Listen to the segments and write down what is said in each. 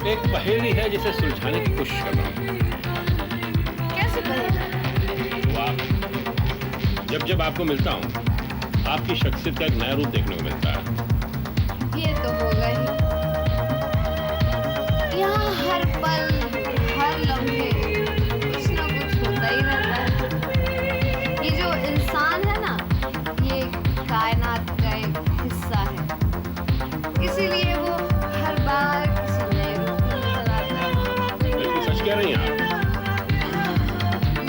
एक पहेली है जिसे सुलझाने की कोशिश कर रहा हूँ। कैसे पहेली? वाह, जब जब आपको मिलता हूँ आपकी शख्सियत का एक नया रूप देखने को मिलता है। ये तो होगा ही। यहाँ हर पल हर लम्हे कुछ ना कुछ होता ही रहता है। ये जो इंसान है ना, ये कायनात का एक हिस्सा है, इसीलिए वो हर बार किसी नए रूप में नजर आता है। बिल्कुल सच कह रही हैं आप।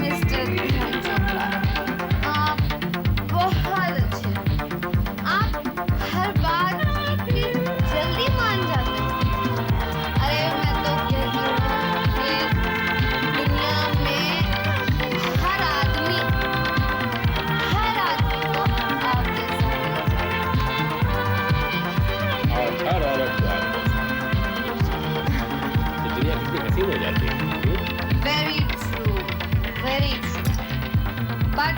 मिस्टर धीरज चोपड़ा, आप बहुत अच्छे हैं। आप हर बात इतनी जल्दी मान जाते हैं। अरे मैं तो कहती हूँ कि दुनिया में हर आदमी को आप जैसा होना चाहिए। और हर औरत को आप तो दुनिया कितनी हसीन हो जाती है। Very true, very true. But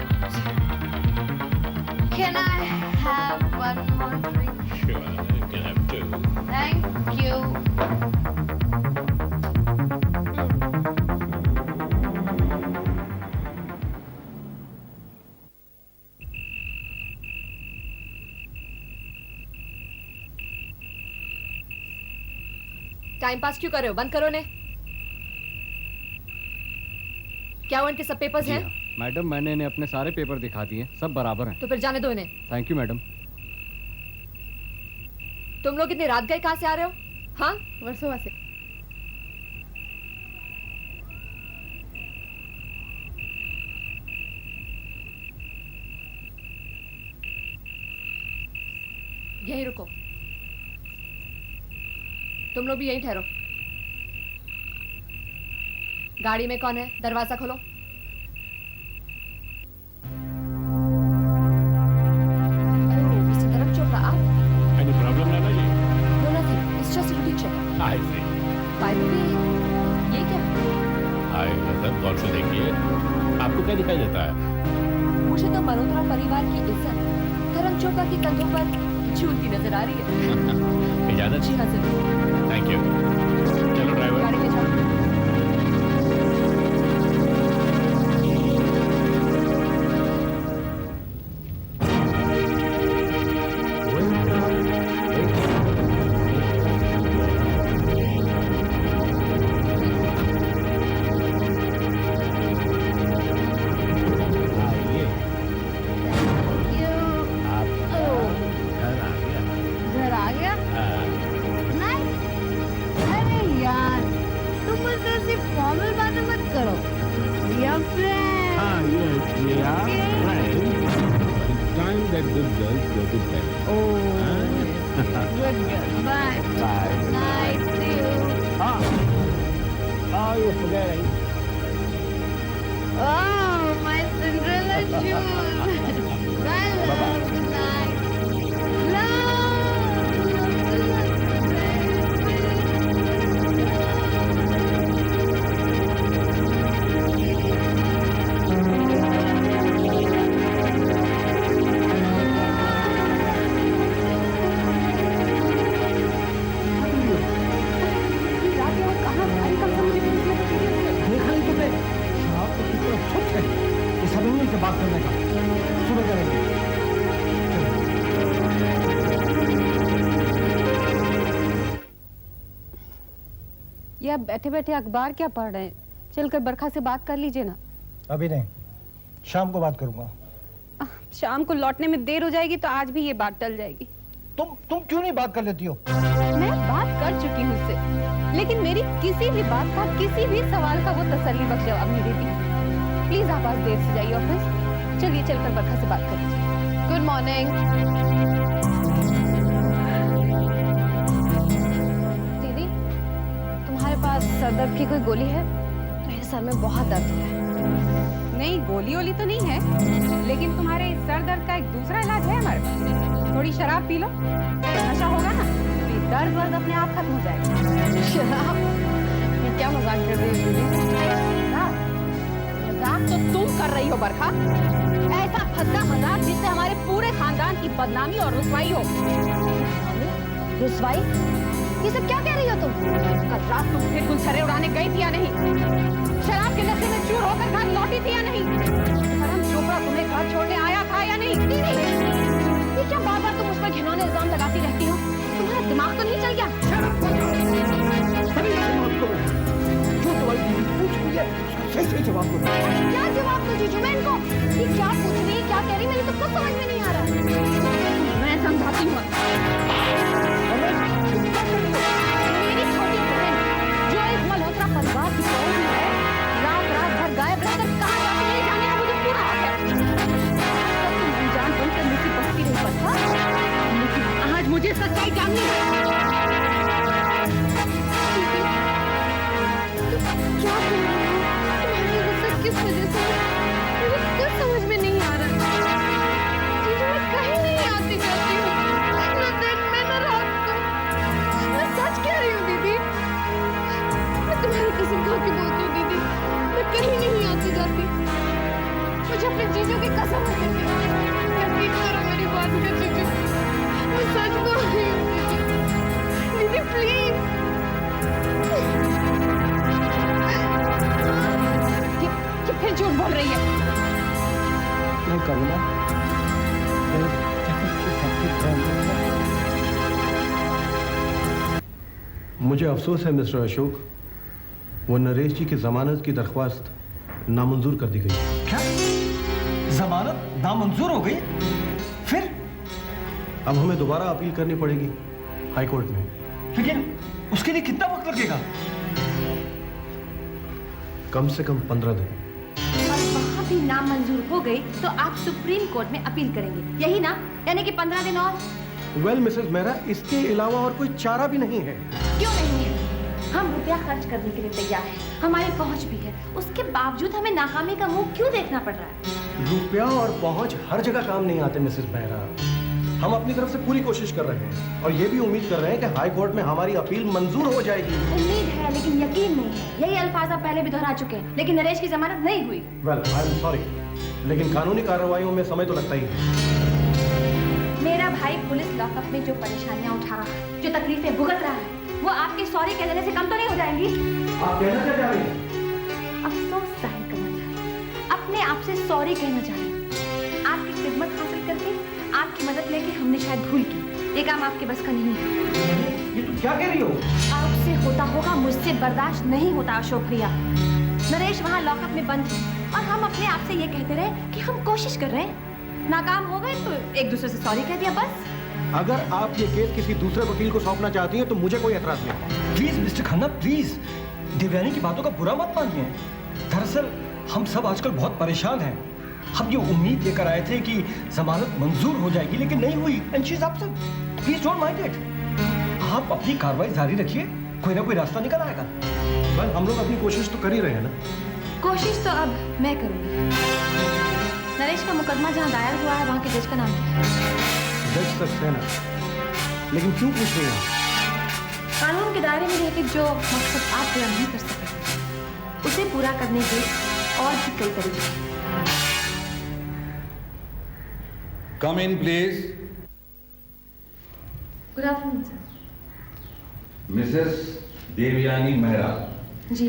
can I have one more drink? Sure, you can have two. Thank you. Time pass क्यों कर रहे हो? बंद करो ने। क्या वो इनके सब पेपर्स जी हैं? हाँ, मैडम मैंने इन्हें अपने सारे पेपर दिखा दिए, सब बराबर हैं। तो फिर जाने दो इन्हें। Thank you madam. तुम लोग इतनी रात गए कहाँ से आ रहे हो? हाँ, वर्सोवा से। यहीं रुको। तुम लोग भी यहीं ठहरो। गाड़ी में कौन है? दरवाजा खोलो। मिस्टर धर्म चोपड़ा, आप? Any problem, Nana ji? No, nothing. It's just a routine checkup. I see. By the way, ये क्या? हाय मतलब गौर से देखिए, आपको क्या दिखाई देता है? मुझे तो मल्होत्रा परिवार की इज्जत धर्म चोपड़ा के कंधों पर झूलती नजर आ रही है। इजाजत? जी हाँ, जरूर। Thank you. चलो ड्राइवर। गाड़ी ले जाओ। घर आ गया? नहीं। अरे यार, तुम मुझसे ऐसी फॉर्मल बातें मत करो। We are friends. Yes, we are friends. It's time that good girls go to bed. Oh, good girl. Bye. Bye. Night. See you. Oh, you're forgetting. Oh, my Cinderella shoes. Bye, love. Good night. देखा नहीं तुमने? शराब तो कितना छुट है। इस अभिनय से बात करने का। सुबह करेंगे। ये आप बैठे बैठे अखबार क्या पढ़ रहे हैं? चलकर बरखा से बात कर लीजिए ना। अभी नहीं, शाम को बात करूंगा। शाम को लौटने में देर हो जाएगी तो आज भी ये बात टल जाएगी। तुम क्यों नहीं बात कर लेती हो? मैं बात कर चुकी हूँ उससे, लेकिन मेरी किसी भी बात का, किसी भी सवाल का वो तसल्ली बख्श जवाब नहीं देती। प्लीज आप आज देर से जाइए ऑफिस। चलिए चलकर बरखा से बात कर लीजिए। Good morning. दीदी, तुम्हारे पास सर दर्द की कोई गोली है? मेरे सर में बहुत दर्द हो रहा है। नहीं, गोली वोली तो नहीं है, लेकिन तुम्हारे सर दर्द का एक दूसरा इलाज है हमारे पास। थोड़ी शराब पी लो, नशा होगा ना, तो दर्द वर्द अपने आप खत्म हो जाएगा। शराब? ये क्या मजाक कर रही हो दीदी? मजाक तो तुम कर रही हो बरखा। ऐसा फंसा मजाक जिससे हमारे पूरे खानदान की बदनामी और रुसवाई हो। रुसवाई? ये सब क्या कह रही हो तुम? कल रात तुम फिर गुलछरे उड़ाने गई थी या नहीं? शराब के नशे में चूर होकर घर लौटी थी या नहीं? करण चोपड़ा तुम्हें घर छोड़ने आया था या नहीं? ये क्या बार-बार तुम उस पर घिनौने इल्जाम लगाती रहती हो? तुम्हारा दिमाग तो नहीं चल गया? जो तुम्हारी बीवी पूछ रही है उसका सही सही जवाब दो। क्या जवाब दो जीजू मैं इनको? ये क्या पूछ रही है, क्या कह रही है, मेरी तो कुछ समझ में नहीं आ रहा। मैं समझाती हूँ। मेरी छोटी बहन जो इस मल्होत्रा परिवार की बहू है, रात भर गायब रहकर कहाँ जाती है जाने का मुझे पूरा हक है। तब तुम अनजान बनकर मुझसे बचती रही था, लेकिन आज मुझे सच्चाई जाननी है। क्या कर रही हो? तुम्हारी गुस्सा किस वजह से? मुझे कुछ समझ में नहीं आ रहा। जीजू मैं कहीं नहीं आती जाती हूँ, न दिन में न रात को। मैं सच कह रही हूँ दीदी, मैं तुम्हारी कसम खा के बोलती हूँ दीदी, मैं कहीं नहीं आती जाती। मुझे अपने जीजू की कसम है दीदी, यकीन करो मेरी बात पे जीजू, मैं सच बोल रही हूँ दीदी, दीदी प्लीज। ये फिर झूठ बोल रही है। नहीं करूँगा। मुझे अफसोस है मिस्टर अशोक, वो नरेश जी की जमानत की दरख्वास्त नामंजूर कर दी गई। क्या? जमानत नामंजूर हो गई? फिर? अब हमें दोबारा अपील करनी पड़ेगी हाई कोर्ट में। लेकिन उसके लिए कितना वक्त लगेगा? कम से कम 15 दिन। और वहाँ भी नामंजूर हो गई तो आप सुप्रीम कोर्ट में अपील करेंगे, यही ना? यानी कि 15 दिन और। वेल मिसेस मेहरा, इसके अलावा और कोई चारा भी नहीं है। क्यों नहीं है? हम रुपया खर्च करने के लिए तैयार हैं, हमारी पहुंच भी है, उसके बावजूद हमें नाकामी का मुंह क्यों देखना पड़ रहा है? रुपया और पहुंच हर जगह काम नहीं आते मिसेस मेहरा। हम अपनी तरफ से पूरी कोशिश कर रहे हैं और ये भी उम्मीद कर रहे हैं कि हाई कोर्ट में हमारी अपील मंजूर हो जाएगी। उम्मीद है लेकिन यकीन नहीं है। यही अल्फाज आप पहले भी दोहरा चुके हैं, लेकिन नरेश की जमानत नहीं हुई। वेल आई एम सॉरी, लेकिन कानूनी कार्रवाइयों में समय तो लगता ही है। मेरा भाई पुलिस लॉकअप में जो परेशानियां उठा रहा है, जो तकलीफें भुगत रहा है, वो आपके सॉरी कह देने से कम तो नहीं हो जाएंगी? आप कहना क्या चाह रही हैं? अफसोस जाहिर करना चाह रही हूँ, अपने आप से सॉरी कहना चाह रही हूँ। आपकी खिदमत हासिल करके, आपकी मदद लेके हमने शायद भूल की। ये काम आपके बस का नहीं है। ये तुम क्या कह रही हो? आपसे होता होगा, मुझसे बर्दाश्त नहीं होता अशोक भैया। नरेश वहाँ लॉकअप में बंद है और हम अपने आप से ये कहते रहे कि हम कोशिश कर रहे हैं, नाकाम हो गए तो एक दूसरे से सॉरी कह दिया बस। अगर आप ये केस किसी दूसरे वकील को सौंपना चाहती हैं तो मुझे कोई एतराज नहीं है। Please mister Khanna please, Devyani की बातों का बुरा मत मानिए। दरअसल हम सब आजकल बहुत परेशान हैं। हम ये उम्मीद लेकर आए थे कि जमानत मंजूर हो जाएगी, लेकिन नहीं हुई। And she is upset. Please don't mind it. आप अपनी कार्रवाई जारी रखिए, कोई ना कोई रास्ता निकल आएगा। वेल हम लोग अपनी कोशिश तो कर ही रहे हैं ना। कोशिश तो अब मैं करूंगी। नरेश का मुकदमा जहाँ दायर हुआ है वहाँ के जज का नाम क्या है? जज सक्सेना। लेकिन क्यों पूछ रही हैं आप? कानून के दायरे में रहकर जो मकसद आप पूरा नहीं कर सकते, उसे पूरा करने के और भी कई तरीके हैं। Come in please. Good afternoon sir. Mrs Devyani Mehra, ji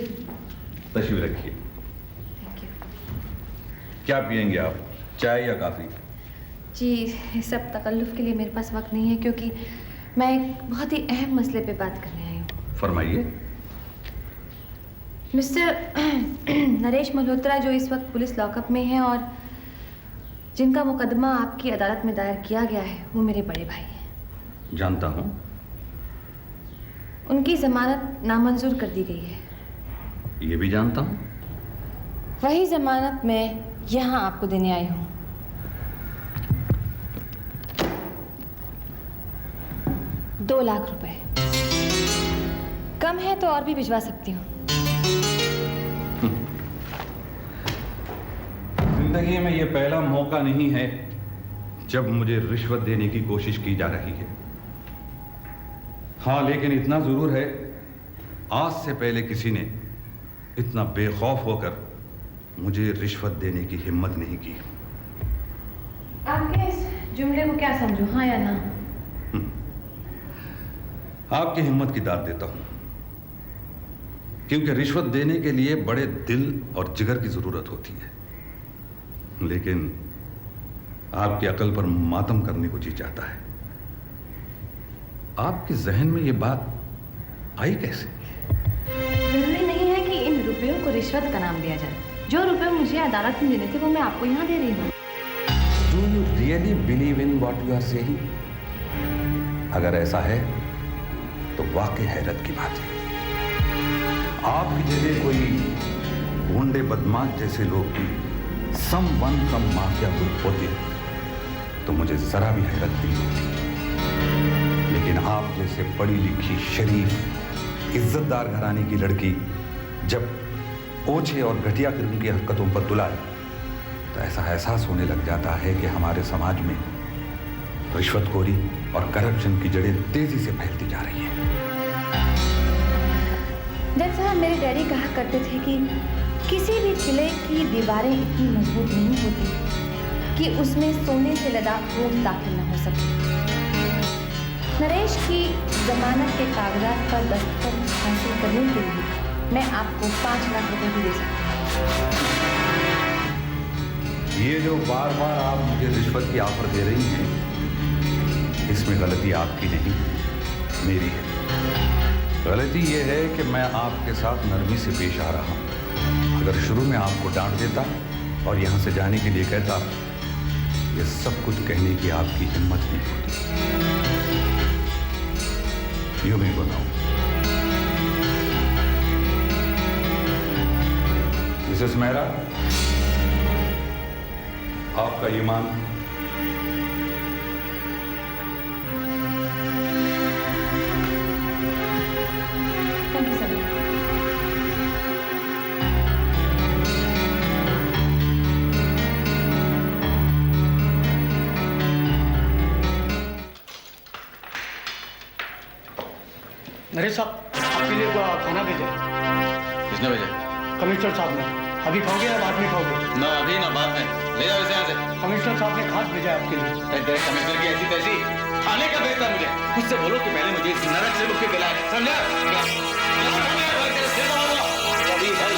तशरीफ रखिए। Thank you. क्या पियेंगे आप, चाय या कॉफी? जी इस सब तकल्लुफ़ के लिए मेरे पास वक्त नहीं है, क्योंकि मैं एक बहुत ही अहम मसले पे बात करने आई हूँ। फरमाइए। मिस्टर नरेश मल्होत्रा जो इस वक्त पुलिस लॉकअप में है और जिनका मुकदमा आपकी अदालत में दायर किया गया है, वो मेरे बड़े भाई हैं। जानता हूँ। उनकी जमानत नामंजूर कर दी गई है। ये भी जानता हूँ। वही जमानत मैं यहाँ आपको देने आई हूँ। ₹2,00,000 कम है तो और भी भिजवा सकती हूँ। जिंदगी में ये पहला मौका नहीं है जब मुझे रिश्वत देने की कोशिश की जा रही है। हाँ, लेकिन इतना जरूर है, आज से पहले किसी ने इतना बेखौफ होकर मुझे रिश्वत देने की हिम्मत नहीं की। आपके इस जुमले को क्या समझूं, हाँ या ना? आपकी हिम्मत की दाद देता हूं, क्योंकि रिश्वत देने के लिए बड़े दिल और जिगर की जरूरत होती है, लेकिन आपकी अकल पर मातम करने को जी चाहता है। आपके जहन में यह बात आई कैसे? जरूरी नहीं है कि इन रुपयों को रिश्वत का नाम दिया जाए। जो रुपए मुझे अदालत में देने थे वो मैं आपको यहाँ दे रही हूँ। Do you really believe in what you are saying? अगर ऐसा है तो वाकई हैरत की बात है। आपकी जगह कोई गुंडे बदमाश जैसे लोग भी समवन फ्रॉम माफिया ग्रुप होते तो मुझे जरा भी हैरत नहीं होती, लेकिन आप जैसे पढ़ी लिखी शरीफ इज्जतदार घराने की लड़की जब ओछे और घटिया किस्म की हरकतों पर तुलाए तो ऐसा एहसास होने लग जाता है कि हमारे समाज में रिश्वतखोरी और करप्शन की जड़ें तेजी से फैलती जा रही हैं। जैसा मेरे डैडी कहा करते थे कि किसी भी किले की दीवारें इतनी मजबूत नहीं होती कि उसमें सोने से लदा रोज दाखिल न हो सके। नरेश की जमानत के कागजात पर दस्तखत हासिल करने के लिए मैं आपको 5 लाख रुपए भी दे सकती हूँ। ये जो बार बार आप मुझे रिश्वत की ऑफर दे रही हैं, इसमें गलती आपकी नहीं, मेरी है। गलती ये है कि मैं आपके साथ नरमी से पेश आ रहा हूं। अगर शुरू में आपको डांट देता और यहां से जाने the लिए कहता, ये सब कुछ कहने की आपकी हिम्मत नहीं होती। You may go now. Mrs Mehra, आपका ईमान नरेश साहब, आपके लिए खाना भेजा है। किसने भेजा? कमिश्नर साहब ने। अभी खाओगे या बाद में खाओगे? ना अभी ना बाद में। ले जाओ इसे यहाँ से। कमिश्नर साहब ने खास भेजा है आपके लिए। तेरे कमिश्नर की ऐसी तैसी खाने का भेजता है मुझे। उससे बोलो कि पहले मुझे इस नरक से मुक्ति दिलाए, समझा? अभी भाई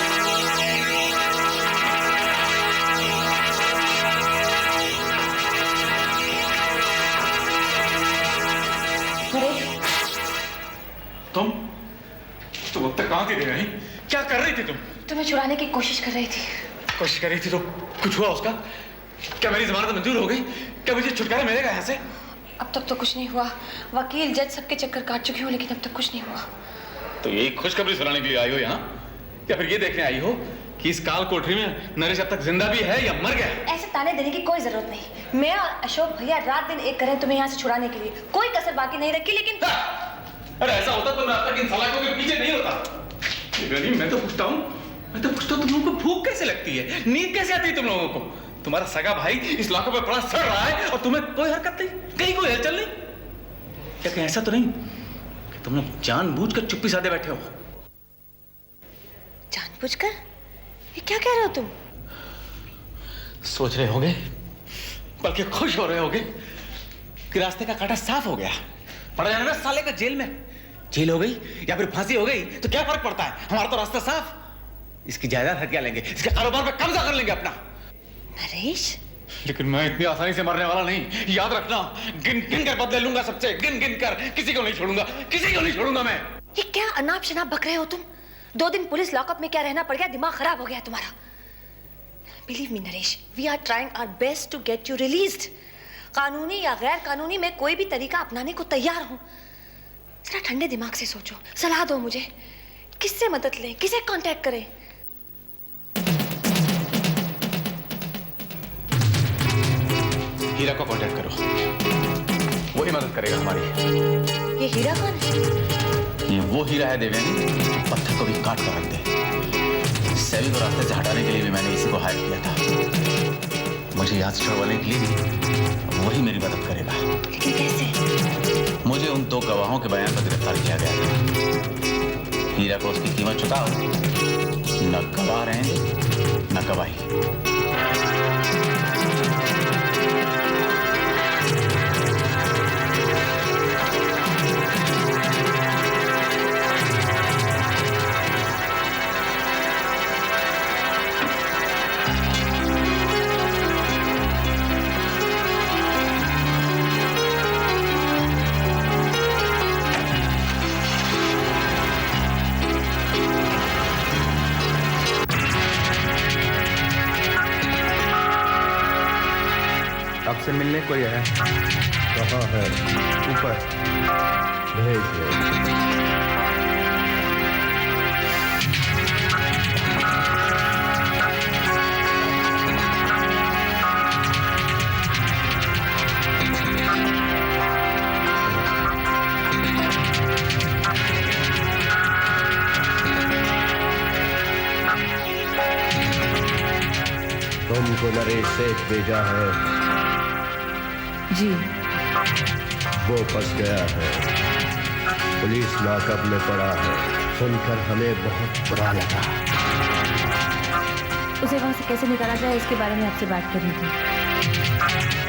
तुम अब तक कहाँ थी देवयानी? क्या कर रही थी तुम? तुम्हें छुड़ाने की कोशिश कर रही थी। कोशिश कर रही थी तो कुछ हुआ उसका? क्या मेरी जमानत मंजूर हो गई? क्या मुझे छुटकारा मिलेगा यहाँ से? अब तक तो कुछ नहीं हुआ। वकील, जज सबके चक्कर काट चुकी हूँ, लेकिन अब तक कुछ नहीं हुआ। तो यही खुशखबरी सुनाने के लिए आई हो यहाँ, या फिर ये देखने आई हो कि इस काल कोठरी में नरेश अब तक जिंदा भी है या मर गया? ऐसे ताने देने की कोई जरूरत नहीं। मैं और अशोक भैया रात दिन एक करें तुम्हें यहाँ से छुड़ाने के लिए। कोई कसर बाकी नहीं रखी, लेकिन अरे ऐसा होता तो मैं अब तक इन सलाखों के पीछे नहीं होता। मैं तो पूछता हूँ तुम लोगों को भूख कैसे लगती है, नींद कैसे आती है तुम लोगों को? तुम्हारा सगा भाई इस लाखों पे पड़ा सड़ रहा है और तुम्हें कोई हरकत नहीं, कहीं कोई हलचल नहीं। क्या कहीं ऐसा तो नहीं कि तुम लोग जानबूझकर चुप्पी साधे बैठे हो? जानबूझकर? ये क्या कह रहे हो तुम? सोच रहे होगे, बल्कि खुश हो रहे होगे कि रास्ते का कांटा साफ हो गया। पड़ जाने ना साले का जेल में। जेल हो गई या फिर फांसी हो गई तो क्या फर्क पड़ता है, हमारा तो रास्ता साफ। इसकी जायदाद हथिया लेंगे, इसके कारोबार पे कब्जा कर लेंगे अपना। नरेश, लेकिन मैं इतनी आसानी से मरने वाला नहीं, याद रखना। गिन गिन कर बदले लूंगा सबसे, गिन गिन कर। किसी को नहीं छोड़ूंगा, किसी को नहीं छोड़ूंगा मैं। ये क्या अनाप शनाप बक रहे हो तुम? 2 दिन पुलिस लॉकअप में क्या रहना पड़ गया, दिमाग खराब हो गया तुम्हारा। Believe me Naresh, we are trying our best to get you released. कानूनी या गैर कानूनी मैं कोई भी तरीका अपनाने को तैयार हूं। जरा ठंडे दिमाग से सोचो, सलाह दो मुझे। किससे मदद लें, किसे कांटेक्ट करें? हीरा को कांटेक्ट करो, वही मदद करेगा हमारी। ये हीरा कौन है? ये वो हीरा है देवयानी, पत्थर को भी काट कर रख दे। सेवी को रास्ते से हटाने के लिए भी मैंने इसी को हायर किया था। मुझे याद छुड़वाने के लिए भी वही मेरी मदद करेगा। लेकिन कैसे? मुझे उन 2 गवाहों के बयान पर गिरफ्तार किया गया था। हीरा को उसकी कीमत चुकाओ, न गवाह रहेंगे न गवाही। मिलने कोई है? कहाँ है? ऊपर। भेज दो। तुमको नरेश सेठ भेजा है। जी। वो फंस गया है, पुलिस लॉकअप में पड़ा है। सुनकर हमें बहुत बुरा लगा। उसे वहां से कैसे निकाला जाए इसके बारे में आपसे बात करनी थी।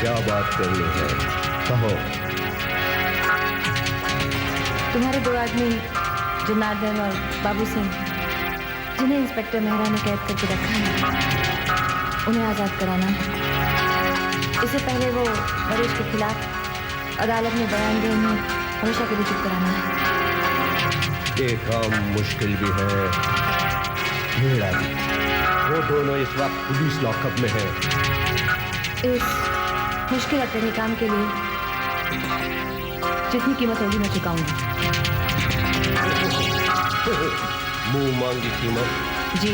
क्या बात करनी है? कहो। तुम्हारे दो आदमी जनार्दन और बाबू सिंह, जिन्हें इंस्पेक्टर मेहरा ने कैद करके रखा है, उन्हें आजाद कराना है। इससे पहले वो नरेश के खिलाफ अदालत में बयान दे, उन्हें हमेशा के लिए चुप कराना है। ये काम मुश्किल भी है, घेरा भी। वो दोनों इस वक्त पुलिस लॉकअप में है। इस मुश्किल और कठिन काम के लिए जितनी कीमत होगी मैं चुकाऊंगी। मुंह मांगी कीमत? जी।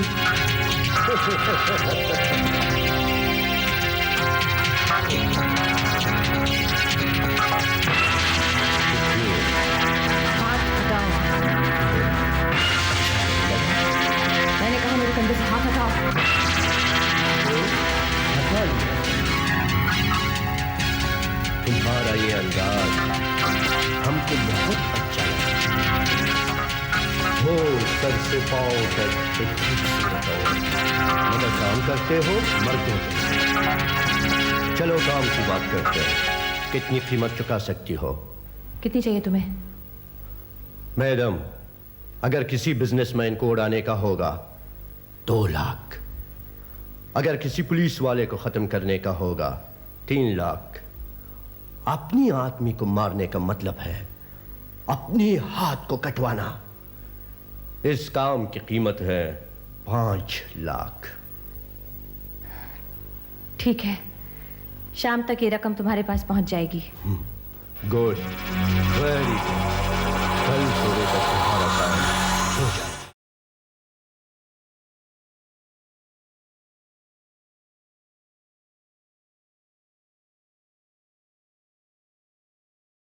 हाथ हटाओ। मैंने कहा मेरे कंधे से हाथ हटाओ। तुम्हारा ये अंदाज हमको बहुत अच्छा लगा। हो सर से पाँव तक एक खूबसूरत हो। मगर काम करते हो मर्दों से। चलो काम की बात करते हैं। कितनी कीमत चुका सकती हो? कितनी चाहिए तुम्हें? मैडम, अगर किसी बिजनेसमैन को उड़ाने का होगा 2 लाख। अगर किसी पुलिस वाले को खत्म करने का होगा 3 लाख। अपनी आदमी को मारने का मतलब है अपने हाथ को कटवाना। इस काम की कीमत है 5 लाख। ठीक है, शाम तक ये रकम तुम्हारे पास पहुंच जाएगी। गुड।